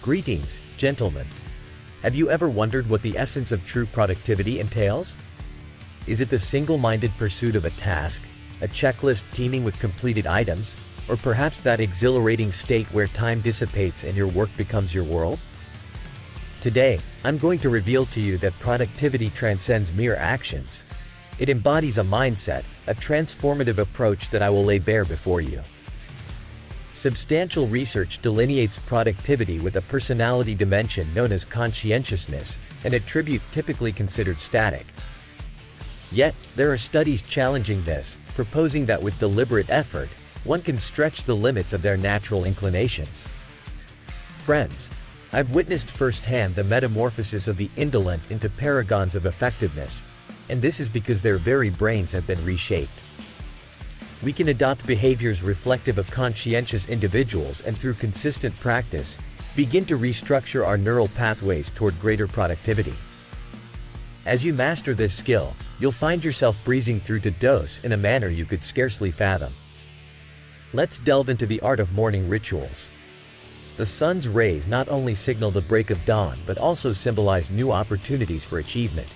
Greetings, gentlemen. Have you ever wondered what the essence of true productivity entails? Is it the single-minded pursuit of a task, a checklist teeming with completed items, or perhaps that exhilarating state where time dissipates and your work becomes your world? Today, I'm going to reveal to you that productivity transcends mere actions. It embodies a mindset, a transformative approach that I will lay bare before you. Substantial research delineates productivity with a personality dimension known as conscientiousness, an attribute typically considered static. Yet, there are studies challenging this, proposing that with deliberate effort, one can stretch the limits of their natural inclinations. Friends, I've witnessed firsthand the metamorphosis of the indolent into paragons of effectiveness, and this is because their very brains have been reshaped. We can adopt behaviors reflective of conscientious individuals and through consistent practice, begin to restructure our neural pathways toward greater productivity. As you master this skill, you'll find yourself breezing through to dose in a manner you could scarcely fathom. Let's delve into the art of morning rituals. The sun's rays not only signal the break of dawn but also symbolize new opportunities for achievement.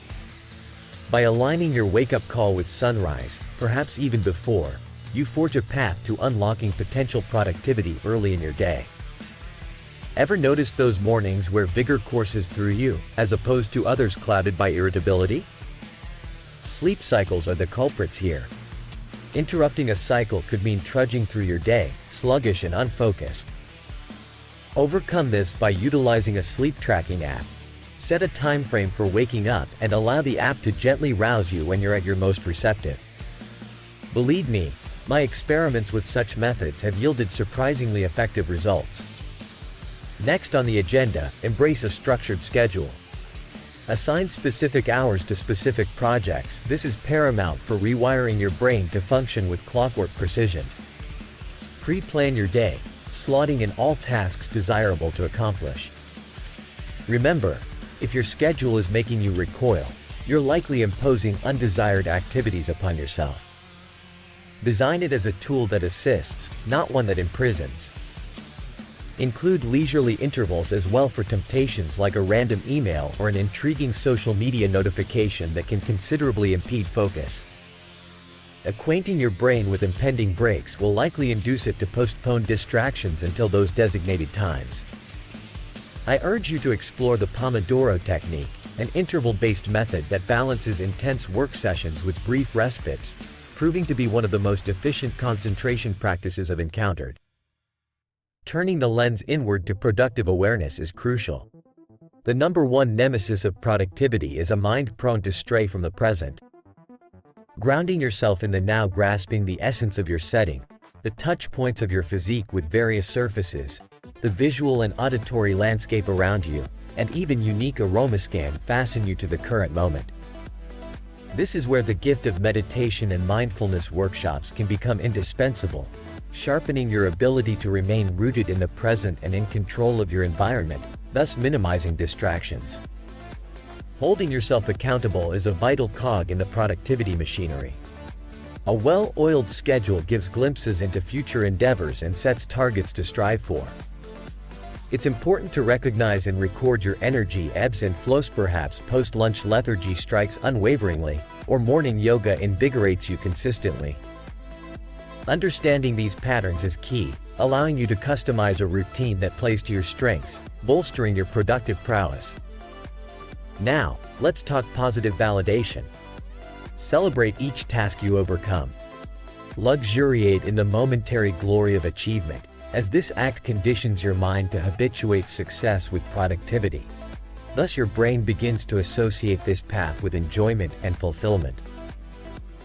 By aligning your wake-up call with sunrise, perhaps even before, you forge a path to unlocking potential productivity early in your day. Ever notice those mornings where vigor courses through you, as opposed to others clouded by irritability? Sleep cycles are the culprits here. Interrupting a cycle could mean trudging through your day, sluggish and unfocused. Overcome this by utilizing a sleep tracking app. Set a time frame for waking up and allow the app to gently rouse you when you're at your most receptive. Believe me, my experiments with such methods have yielded surprisingly effective results. Next on the agenda, embrace a structured schedule. Assign specific hours to specific projects. This is paramount for rewiring your brain to function with clockwork precision. Pre-plan your day, slotting in all tasks desirable to accomplish. Remember, if your schedule is making you recoil, you're likely imposing undesired activities upon yourself. Design it as a tool that assists, not one that imprisons. Include leisurely intervals as well for temptations like a random email or an intriguing social media notification that can considerably impede focus. Acquainting your brain with impending breaks will likely induce it to postpone distractions until those designated times. I urge you to explore the Pomodoro technique, an interval-based method that balances intense work sessions with brief respites, proving to be one of the most efficient concentration practices I've encountered. Turning the lens inward to productive awareness is crucial. The number one nemesis of productivity is a mind prone to stray from the present. Grounding yourself in the now, grasping the essence of your setting, the touch points of your physique with various surfaces, the visual and auditory landscape around you, and even unique aromascan fasten you to the current moment. This is where the gift of meditation and mindfulness workshops can become indispensable, sharpening your ability to remain rooted in the present and in control of your environment, thus minimizing distractions. Holding yourself accountable is a vital cog in the productivity machinery. A well-oiled schedule gives glimpses into future endeavors and sets targets to strive for. It's important to recognize and record your energy ebbs and flows. Perhaps post-lunch lethargy strikes unwaveringly, or morning yoga invigorates you consistently. Understanding these patterns is key, allowing you to customize a routine that plays to your strengths, bolstering your productive prowess. Now, let's talk positive validation. Celebrate each task you overcome. Luxuriate in the momentary glory of achievement, as this act conditions your mind to habituate success with productivity. Thus your brain begins to associate this path with enjoyment and fulfillment.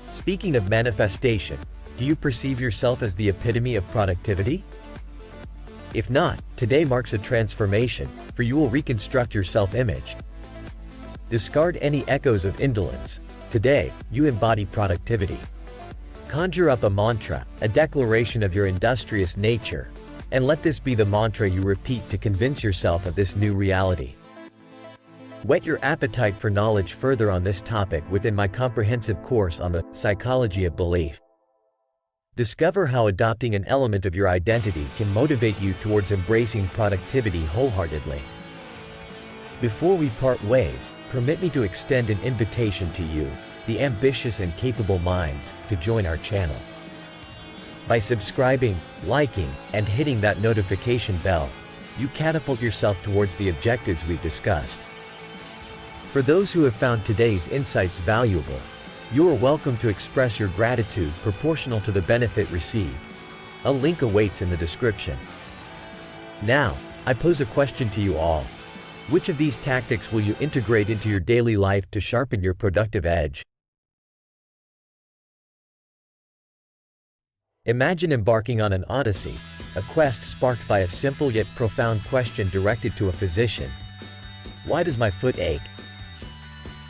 Speaking of manifestation, do you perceive yourself as the epitome of productivity? If not, today marks a transformation, for you will reconstruct your self-image. Discard any echoes of indolence. Today, you embody productivity. Conjure up a mantra, a declaration of your industrious nature, and let this be the mantra you repeat to convince yourself of this new reality. Whet your appetite for knowledge further on this topic within my comprehensive course on the psychology of belief. Discover how adopting an element of your identity can motivate you towards embracing productivity wholeheartedly. Before we part ways, permit me to extend an invitation to you, the ambitious and capable minds, to join our channel. By subscribing, liking, and hitting that notification bell, you catapult yourself towards the objectives we've discussed. For those who have found today's insights valuable, you are welcome to express your gratitude proportional to the benefit received. A link awaits in the description. Now, I pose a question to you all. Which of these tactics will you integrate into your daily life to sharpen your productive edge? Imagine embarking on an odyssey, a quest sparked by a simple yet profound question directed to a physician. Why does my foot ache?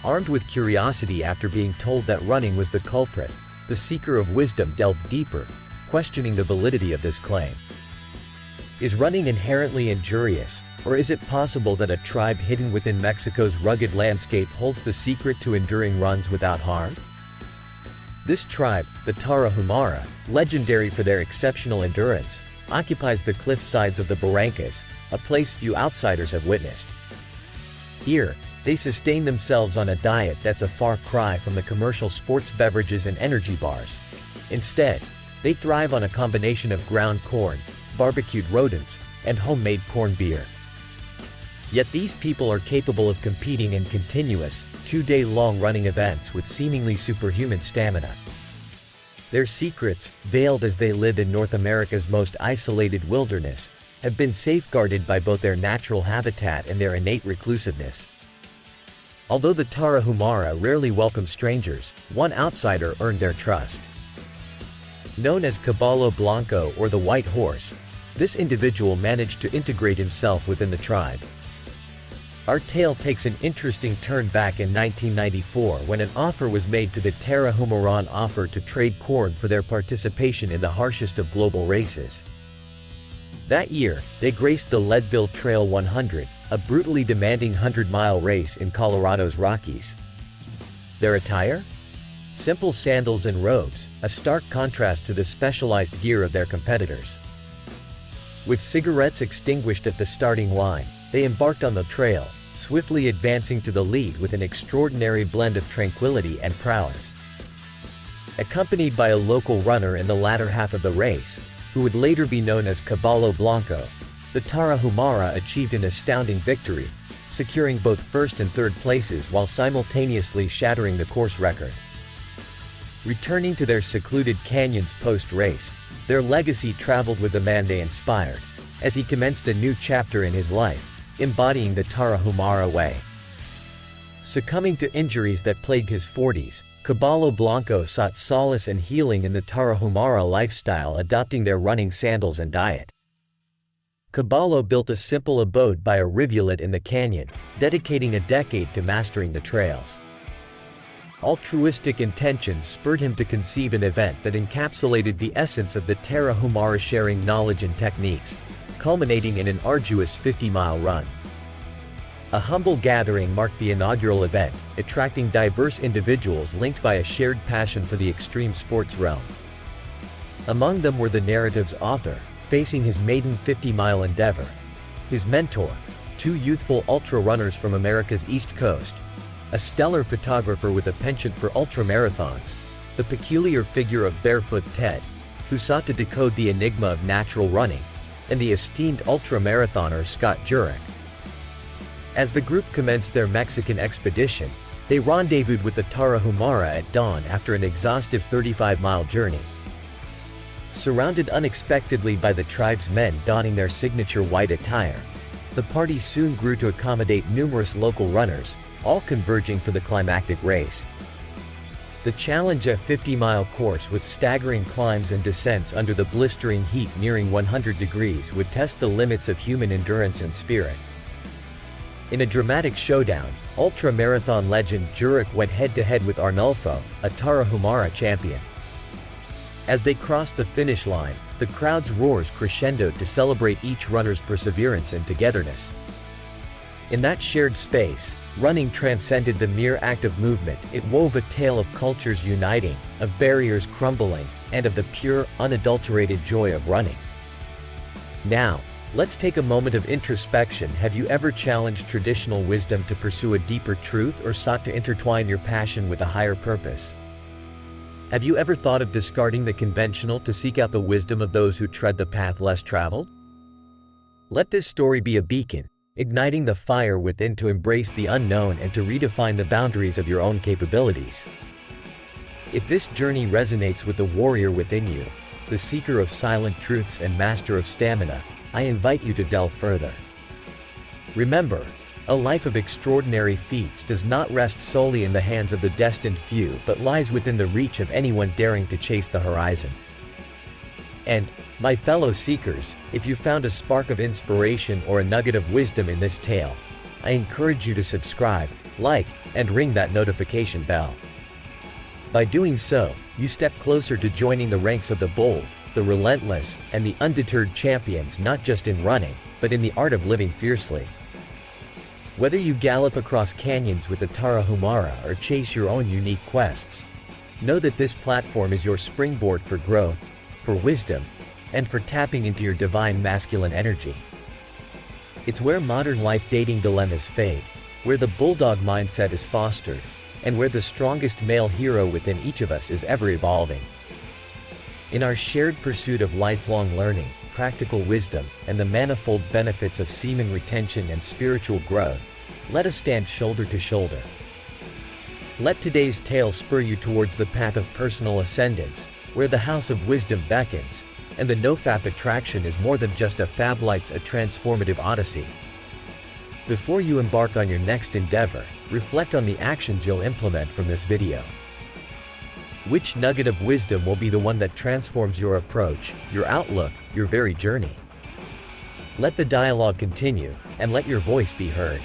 Armed with curiosity after being told that running was the culprit, the seeker of wisdom delved deeper, questioning the validity of this claim. Is running inherently injurious, or is it possible that a tribe hidden within Mexico's rugged landscape holds the secret to enduring runs without harm? This tribe, the Tarahumara, legendary for their exceptional endurance, occupies the cliff sides of the Barrancas, a place few outsiders have witnessed. Here, they sustain themselves on a diet that's a far cry from the commercial sports beverages and energy bars. Instead, they thrive on a combination of ground corn, barbecued rodents, and homemade corned beer. Yet these people are capable of competing in continuous, 2-day-long running events with seemingly superhuman stamina. Their secrets, veiled as they live in North America's most isolated wilderness, have been safeguarded by both their natural habitat and their innate reclusiveness. Although the Tarahumara rarely welcome strangers, one outsider earned their trust. Known as Caballo Blanco or the White Horse, this individual managed to integrate himself within the tribe. Our tale takes an interesting turn back in 1994 when an offer was made to the Tarahumaran offer to trade corn for their participation in the harshest of global races. That year, they graced the Leadville Trail 100, a brutally demanding 100-mile race in Colorado's Rockies. Their attire? Simple sandals and robes, a stark contrast to the specialized gear of their competitors. With cigarettes extinguished at the starting line, they embarked on the trail, swiftly advancing to the lead with an extraordinary blend of tranquility and prowess. Accompanied by a local runner in the latter half of the race, who would later be known as Caballo Blanco, the Tarahumara achieved an astounding victory, securing both first and third places while simultaneously shattering the course record. Returning to their secluded canyons post-race, their legacy traveled with the man they inspired, as he commenced a new chapter in his life, embodying the Tarahumara way. Succumbing to injuries that plagued his 40s, Caballo Blanco sought solace and healing in the Tarahumara lifestyle, adopting their running sandals and diet. Caballo built a simple abode by a rivulet in the canyon, dedicating a decade to mastering the trails. Altruistic intentions spurred him to conceive an event that encapsulated the essence of the Tarahumara, sharing knowledge and techniques, culminating in an arduous 50-mile run. A humble gathering marked the inaugural event, attracting diverse individuals linked by a shared passion for the extreme sports realm. Among them were the narrative's author, facing his maiden 50-mile endeavor; his mentor, two youthful ultra-runners from America's East Coast; a stellar photographer with a penchant for ultramarathons; the peculiar figure of Barefoot Ted, who sought to decode the enigma of natural running; and the esteemed ultramarathoner Scott Jurek. As the group commenced their Mexican expedition, they rendezvoused with the Tarahumara at dawn after an exhaustive 35-mile journey. Surrounded unexpectedly by the tribe's men donning their signature white attire, the party soon grew to accommodate numerous local runners, all converging for the climactic race. The challenge, a 50-mile course with staggering climbs and descents under the blistering heat nearing 100 degrees, would test the limits of human endurance and spirit. In a dramatic showdown, ultra-marathon legend Jurek went head-to-head with Arnulfo, a Tarahumara champion. As they crossed the finish line, the crowd's roars crescendoed to celebrate each runner's perseverance and togetherness. In that shared space, Running transcended the mere act of movement. It wove a tale of cultures uniting, of barriers crumbling, and of the pure, unadulterated joy of running. Now, let's take a moment of introspection. Have you ever challenged traditional wisdom to pursue a deeper truth or sought to intertwine your passion with a higher purpose? Have you ever thought of discarding the conventional to seek out the wisdom of those who tread the path less traveled? Let this story be a beacon, igniting the fire within to embrace the unknown and to redefine the boundaries of your own capabilities. If this journey resonates with the warrior within you, the seeker of silent truths and master of stamina, I invite you to delve further. Remember, a life of extraordinary feats does not rest solely in the hands of the destined few but lies within the reach of anyone daring to chase the horizon. And, my fellow seekers, if you found a spark of inspiration or a nugget of wisdom in this tale, I encourage you to subscribe, like, and ring that notification bell. By doing so, you step closer to joining the ranks of the bold, the relentless, and the undeterred champions, not just in running, but in the art of living fiercely. Whether you gallop across canyons with the Tarahumara or chase your own unique quests, know that this platform is your springboard for growth, for wisdom, and for tapping into your divine masculine energy. It's where modern life dating dilemmas fade, where the bulldog mindset is fostered, and where the strongest male hero within each of us is ever evolving. In our shared pursuit of lifelong learning, practical wisdom, and the manifold benefits of semen retention and spiritual growth, let us stand shoulder to shoulder. Let today's tale spur you towards the path of personal ascendance, where the house of wisdom beckons, and the no-fap attraction is more than just a fab lights, a transformative odyssey. Before you embark on your next endeavor, reflect on the actions you'll implement from this video. Which nugget of wisdom will be the one that transforms your approach, your outlook, your very journey? Let the dialogue continue, and let your voice be heard.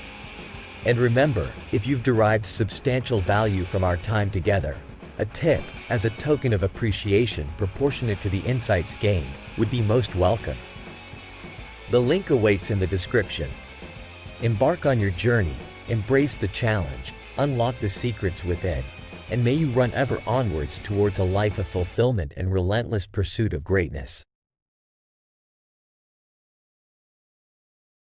And remember, if you've derived substantial value from our time together, a tip, as a token of appreciation proportionate to the insights gained, would be most welcome. The link awaits in the description. Embark on your journey, embrace the challenge, unlock the secrets within, and may you run ever onwards towards a life of fulfillment and relentless pursuit of greatness.